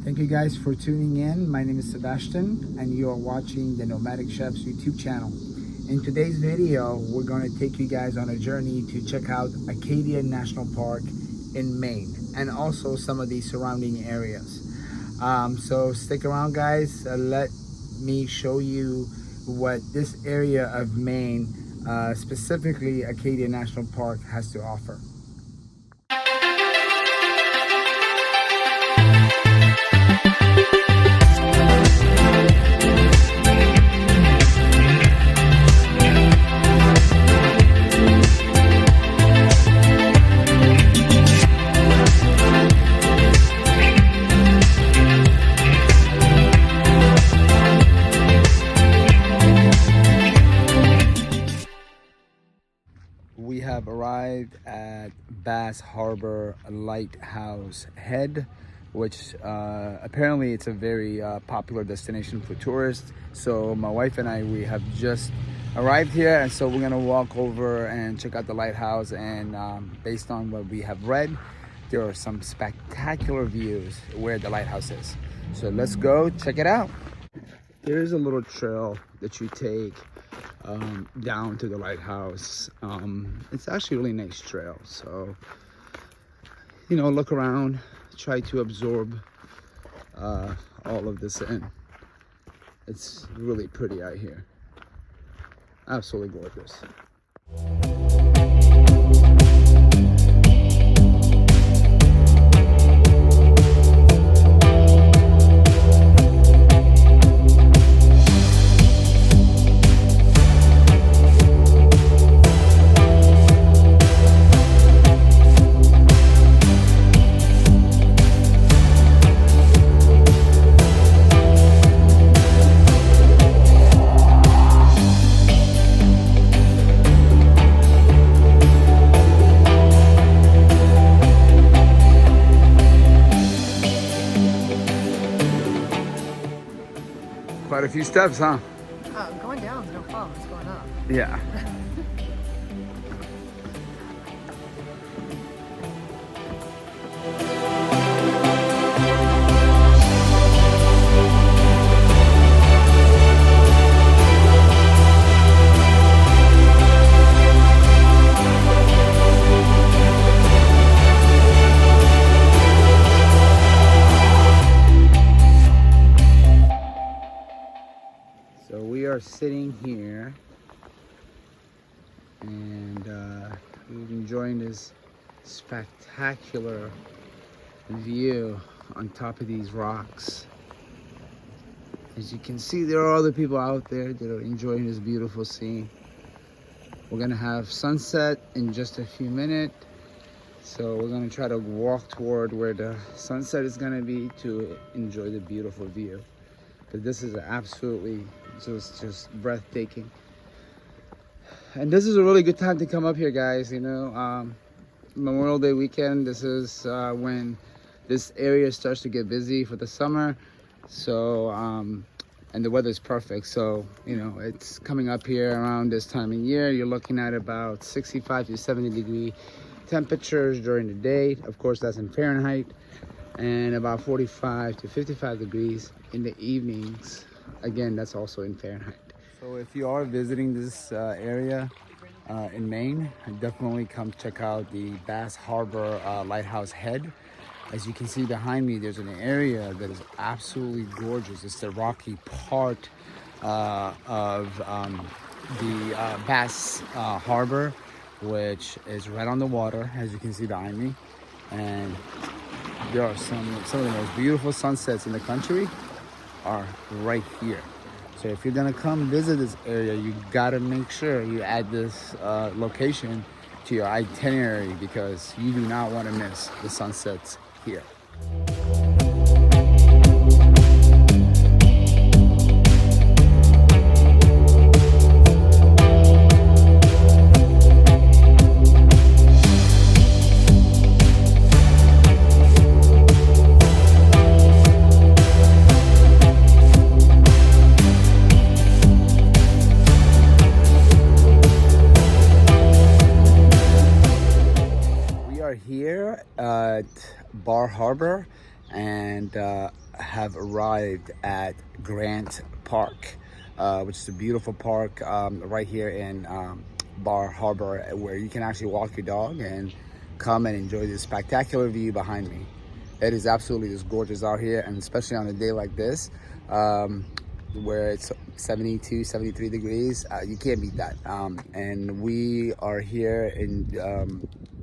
Thank you guys for tuning in. My name is Sebastian and you are watching the Nomadic Chefs YouTube channel. In today's video, we're going to take you guys on a journey to check out Acadia National Park in Maine and also some of the surrounding areas. So stick around guys, let me show you what this area of Maine, specifically Acadia National Park, has to offer. We have arrived at Bass Harbor Lighthouse Head, which apparently it's a very popular destination for tourists. So my wife and I, we have just arrived here, and so we're gonna walk over and check out the lighthouse. And based on what we have read, there are some spectacular views where the lighthouse is. So let's go check it out. There's a little trail that you take down to the lighthouse. It's actually a really nice trail, so you know, look around, try to absorb all of this in. It's really pretty out here, absolutely gorgeous. Quite a few steps, huh? Going down is no problem. It's going up. Yeah. So we are sitting here and we're enjoying this spectacular view on top of these rocks. As you can see, there are other people out there that are enjoying this beautiful scene. We're gonna have sunset in just a few minutes, so we're gonna try to walk toward where the sunset is gonna be to enjoy the beautiful view. But this is absolutely just breathtaking, and this is a really good time to come up here, guys. You know, Memorial Day weekend, this is when this area starts to get busy for the summer. So and the weather is perfect, so you know, it's coming up here around this time of year. You're looking at about 65 to 70 degree temperatures during the day, of course that's in Fahrenheit, and about 45 to 55 degrees in the evenings. Again, that's also in Fahrenheit. So if you are visiting this area in Maine, definitely come check out the Bass Harbor Lighthouse Head. As you can see behind me, there's an area that is absolutely gorgeous. It's the rocky part of the Bass Harbor, which is right on the water, as you can see behind me. And there are some of the most beautiful sunsets in the country are right here. So if you're gonna come visit this area, you gotta make sure you add this location to your itinerary, because you do not want to miss the sunsets here. Here at Bar Harbor, and have arrived at Grant Park, which is a beautiful park right here in Bar Harbor, where you can actually walk your dog and come and enjoy this spectacular view behind me. It is absolutely just gorgeous out here, and especially on a day like this, where it's 72, 73 degrees, you can't beat that. And we are here in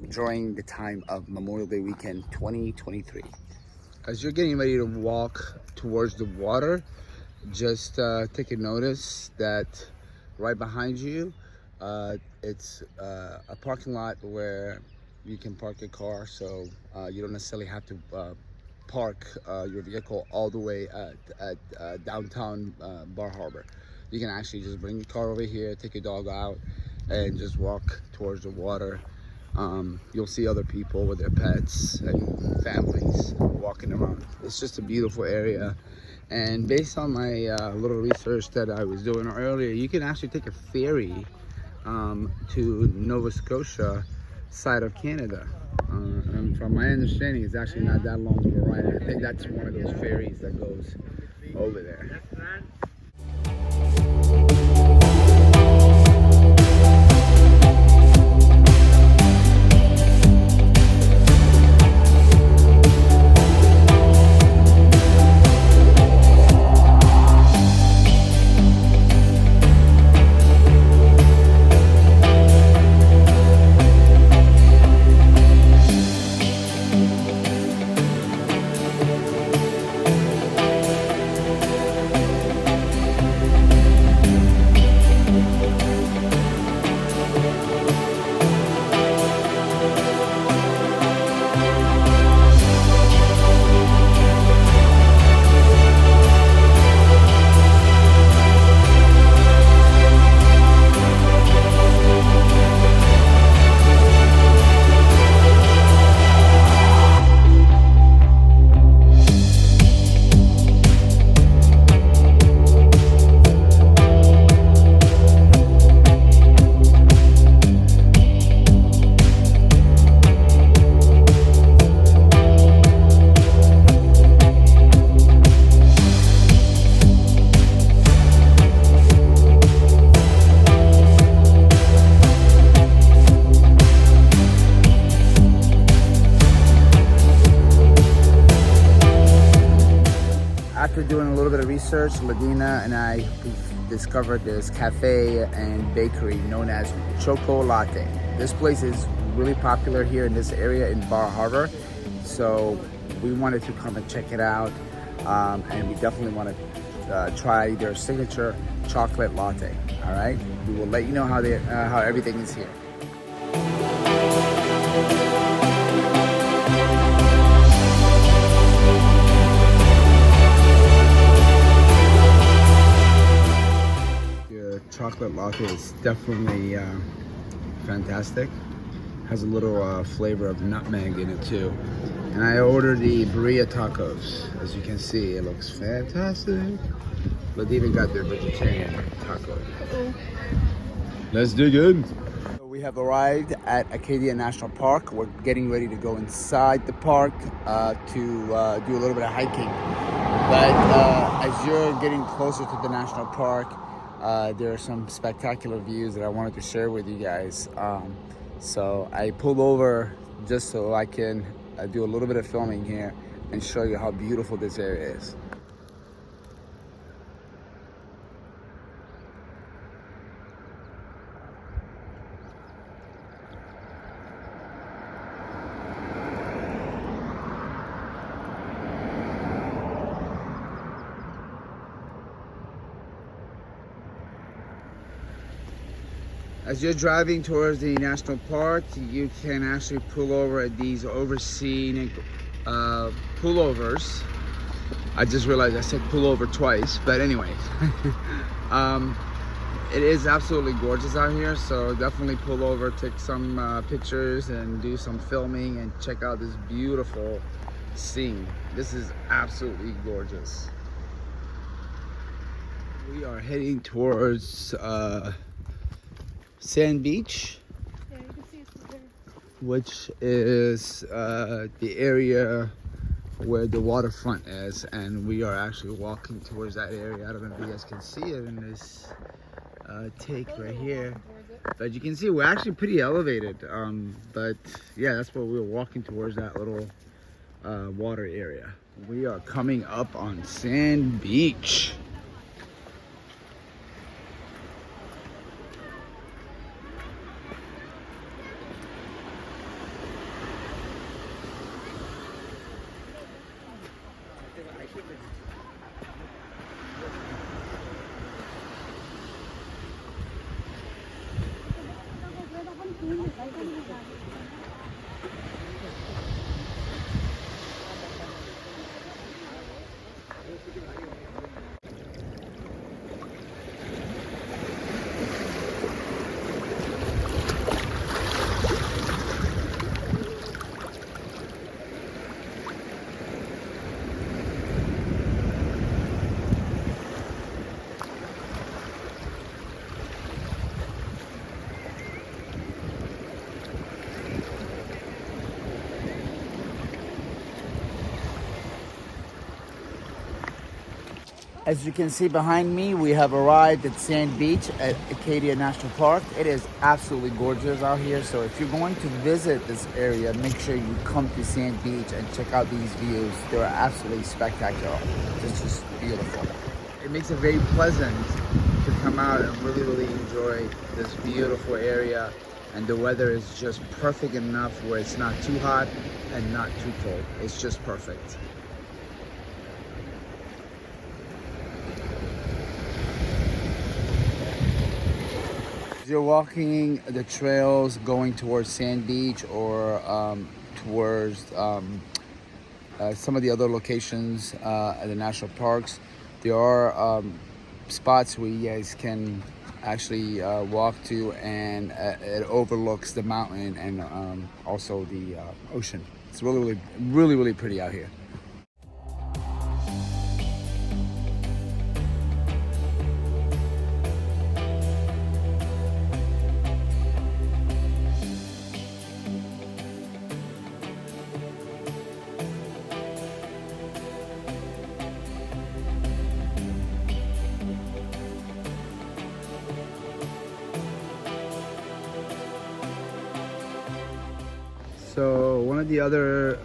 during the time of Memorial Day weekend 2023. As you're getting ready to walk towards the water, just take a notice that right behind you, it's a parking lot where you can park your car, so you don't necessarily have to park your vehicle all the way at downtown Bar Harbor. You can actually just bring your car over here, take your dog out, and just walk towards the water. You'll see other people with their pets and families walking around. It's just a beautiful area. And based on my little research that I was doing earlier, you can actually take a ferry to Nova Scotia side of Canada. And from my understanding, it's actually not that long of a ride. I think that's one of those ferries that goes over there. After doing a little bit of research, Ladina and I discovered this cafe and bakery known as Choco Latte. This place is really popular here in this area in Bar Harbor, so we wanted to come and check it out, and we definitely want to try their signature chocolate latte. All right, we will let you know how everything is here. Chocolate latte is definitely fantastic. Has a little flavor of nutmeg in it too. And I ordered the birria tacos. As you can see, it looks fantastic. But they even got their vegetarian taco. Let's dig in. So we have arrived at Acadia National Park. We're getting ready to go inside the park to do a little bit of hiking. But as you're getting closer to the national park, there are some spectacular views that I wanted to share with you guys. So I pulled over just so I can do a little bit of filming here and show you how beautiful this area is. As you're driving towards the national park, you can actually pull over at these overseen pullovers. I just realized I said pullover twice, but anyway. It is absolutely gorgeous out here, so definitely pull over, take some pictures and do some filming and check out this beautiful scene. This is absolutely gorgeous. We are heading towards Sand Beach, Yeah, you can see it's there. which is the area where the waterfront is, and we are actually walking towards that area. I don't know if you guys can see it in this take right here, but you can see we're actually pretty elevated. But yeah, that's what we were walking towards, that little water area. We are coming up on Sand Beach. As you can see behind me, we have arrived at Sand Beach at Acadia National Park. It is absolutely gorgeous out here. So if you're going to visit this area, make sure you come to Sand Beach and check out these views. They're absolutely spectacular. It's just beautiful. It makes it very pleasant to come out and really enjoy this beautiful area. And the weather is just perfect enough where it's not too hot and not too cold. It's just perfect. You're walking the trails going towards Sand Beach or towards some of the other locations at the national parks. There are spots where you guys can actually walk to, and it overlooks the mountain and also the ocean. It's really pretty out here. So one of the other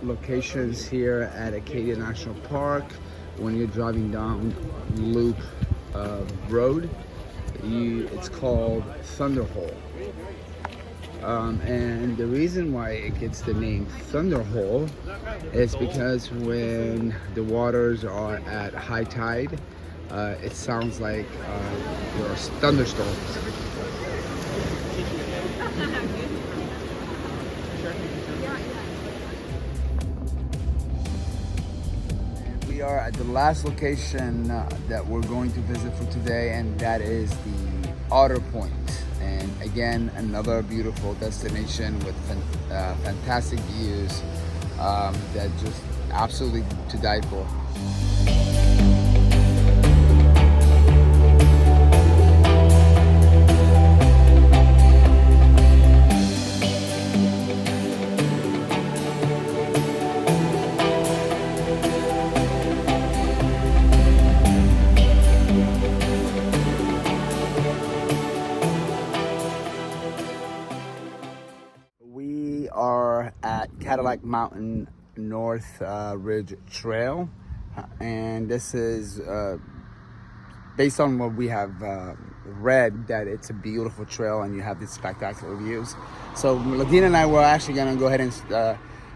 locations here at Acadia National Park, when you're driving down Loop Road, it's called Thunderhole. And the reason why it gets the name Thunderhole is because when the waters are at high tide, it sounds like there are thunderstorms. We are at the last location that we're going to visit for today, and that is the Otter Point. And again, another beautiful destination with fantastic views that just absolutely to die for. We are at Cadillac Mountain North Ridge Trail, and this is based on what we have read, that it's a beautiful trail and you have these spectacular views. So Ladina and I were actually going to go ahead and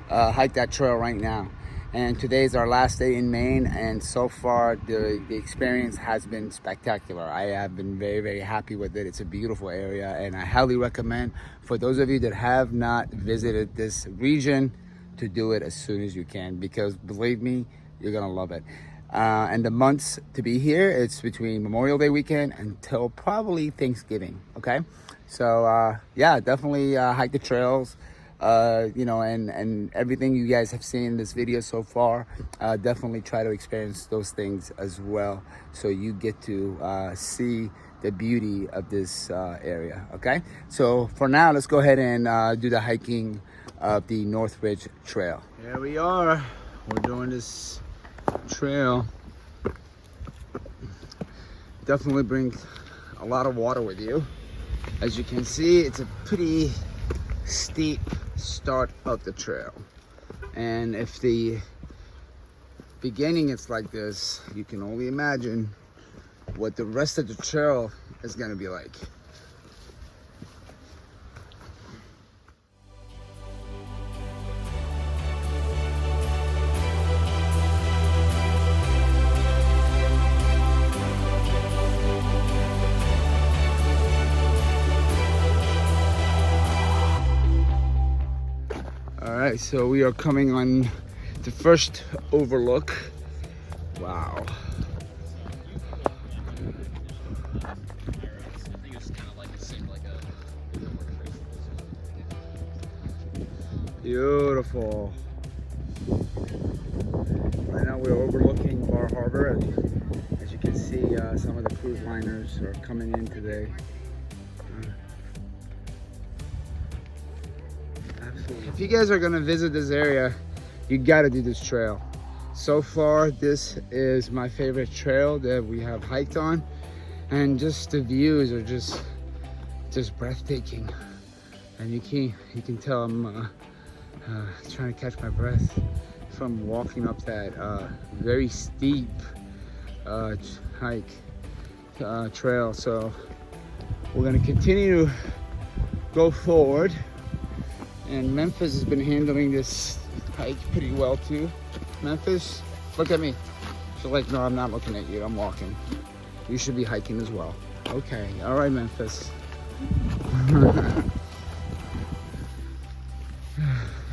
hike that trail right now. And today is our last day in Maine, and so far the experience has been spectacular. I have been very happy with it. It's a beautiful area, and I highly recommend for those of you that have not visited this region to do it as soon as you can, because believe me, you're gonna love it. And the months to be here, it's between Memorial Day weekend until probably Thanksgiving. Okay, so yeah, definitely hike the trails. And everything you guys have seen in this video so far, definitely try to experience those things as well, so you get to see the beauty of this area. Okay, so for now, let's go ahead and do the hiking of the North Ridge Trail. Here we are. we're doing this trail. Definitely bring a lot of water with you. As you can see, it's a pretty steep start of the trail. And if the beginning it's like this, you can only imagine what the rest of the trail is gonna be like. All right, so we are coming on the first overlook. Wow. Beautiful. Right now we're overlooking Bar Harbor. As you can see, some of the cruise liners are coming in today. Absolutely. If you guys are gonna visit this area, you gotta do this trail. So far, this is my favorite trail that we have hiked on, and just the views are just breathtaking. And you can tell I'm trying to catch my breath from walking up that very steep trail. So we're gonna continue to go forward, and Memphis has been handling this hike pretty well too. Memphis, look at me. She's like, no, I'm not looking at you, I'm walking. You should be hiking as well. Okay, all right, Memphis.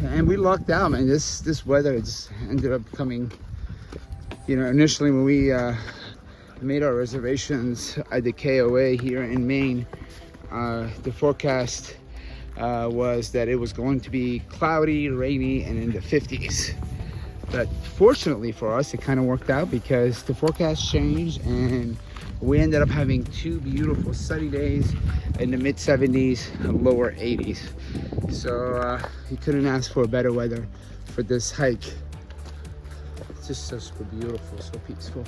And we lucked out, man. This weather just ended up coming, you know, initially when we made our reservations at the KOA here in Maine, the forecast was that it was going to be cloudy, rainy, and in the 50s. But fortunately for us, it kind of worked out because the forecast changed and we ended up having 2 beautiful sunny days in the mid 70s and lower 80s. So you couldn't ask for better weather for this hike. It's just so super beautiful, so peaceful.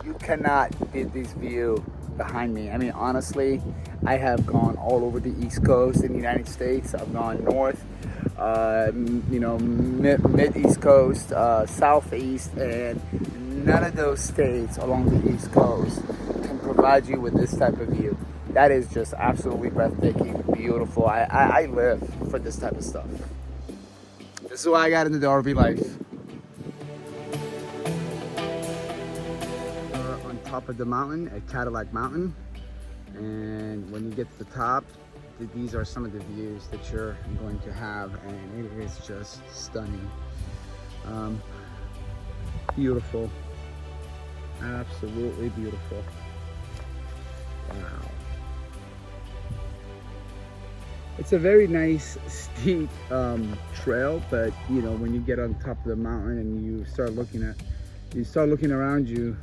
You cannot beat this view behind me. I mean, honestly, I have gone all over the East Coast in the United States. I've gone north, you know, mid East Coast, southeast, and none of those states along the East Coast can provide you with this type of view. That is just absolutely breathtaking, beautiful. I live for this type of stuff. This is why I got into the RV life. We're on top of the mountain at Cadillac Mountain, and when you get to the top, these are some of the views that you're going to have, and it is just stunning. Beautiful, absolutely beautiful. Wow. It's a very nice steep trail, but you know, when you get on top of the mountain and you start looking around you,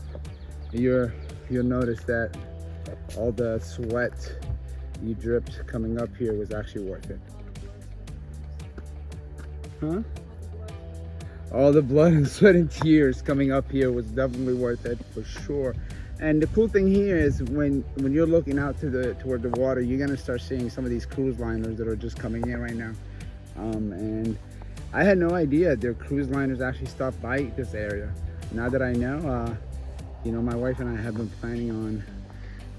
you'll notice that all the sweat you dripped coming up here was actually worth it. Huh? All the blood and sweat and tears coming up here was definitely worth it for sure. And the cool thing here is when you're looking out toward the water, you're gonna start seeing some of these cruise liners that are just coming in right now. And I had no idea their cruise liners actually stopped by this area. Now that I know, you know, my wife and I have been planning on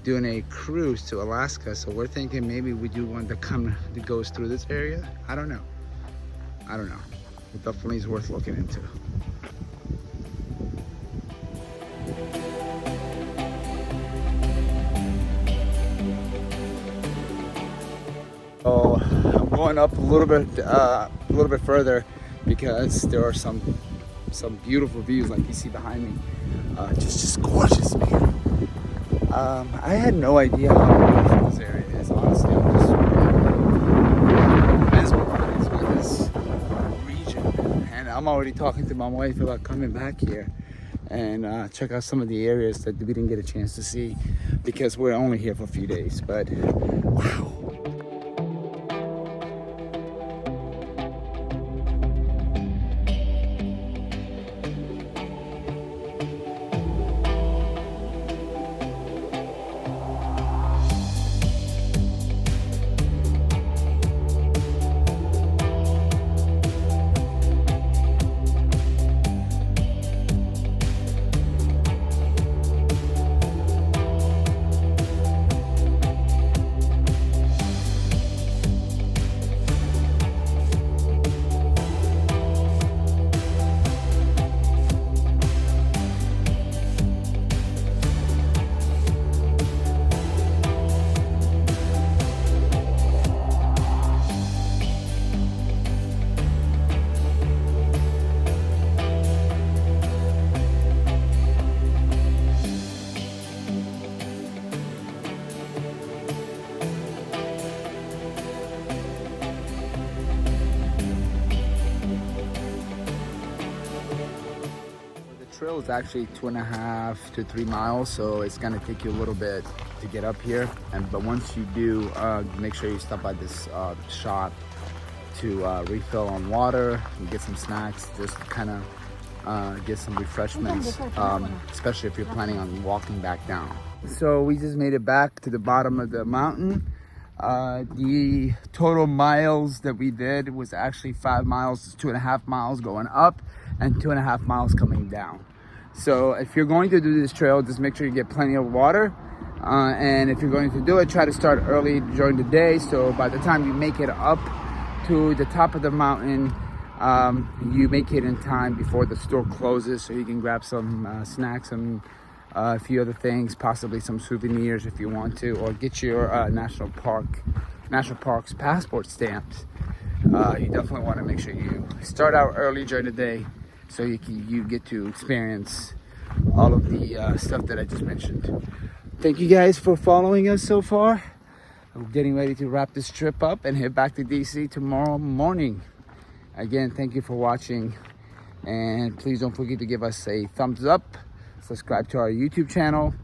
doing a cruise to Alaska, so we're thinking maybe we do one that goes through this area. I don't know. It definitely is worth looking into. So I'm going up a little bit further because there are some beautiful views like you see behind me. Just gorgeous, man. I had no idea how beautiful this area is. Honestly, I'm just mesmerized with this region, and I'm already talking to my wife about coming back here and check out some of the areas that we didn't get a chance to see because we're only here for a few days. But wow. trail is actually 2.5 to 3 miles, so it's gonna take you a little bit to get up here. But once you do, make sure you stop by this shop to refill on water and get some snacks, just kind of get some refreshments, especially if you're planning on walking back down. So we just made it back to the bottom of the mountain. The total miles that we did was actually 5 miles, 2.5 miles going up and 2.5 miles coming down. So if you're going to do this trail, just make sure you get plenty of water. And if you're going to do it, try to start early during the day. So by the time you make it up to the top of the mountain, you make it in time before the store closes, so you can grab some snacks and a few other things, possibly some souvenirs if you want to, or get your national parks passport stamped. You definitely want to make sure you start out early during the day, so you get to experience all of the stuff that I just mentioned. Thank you guys for following us so far. I'm getting ready to wrap this trip up and head back to DC tomorrow morning. Again, thank you for watching, and please don't forget to give us a thumbs up, subscribe to our YouTube channel,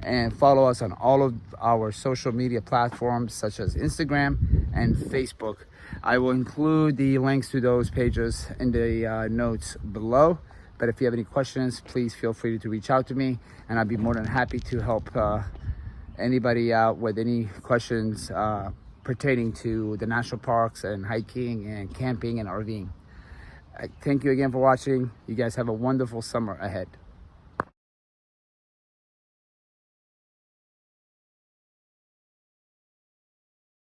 and follow us on all of our social media platforms such as Instagram and Facebook. I will include the links to those pages in the notes below. But if you have any questions, please feel free to reach out to me, and I'd be more than happy to help anybody out with any questions pertaining to the national parks and hiking and camping and RVing. Thank you again for watching. You guys have a wonderful summer ahead.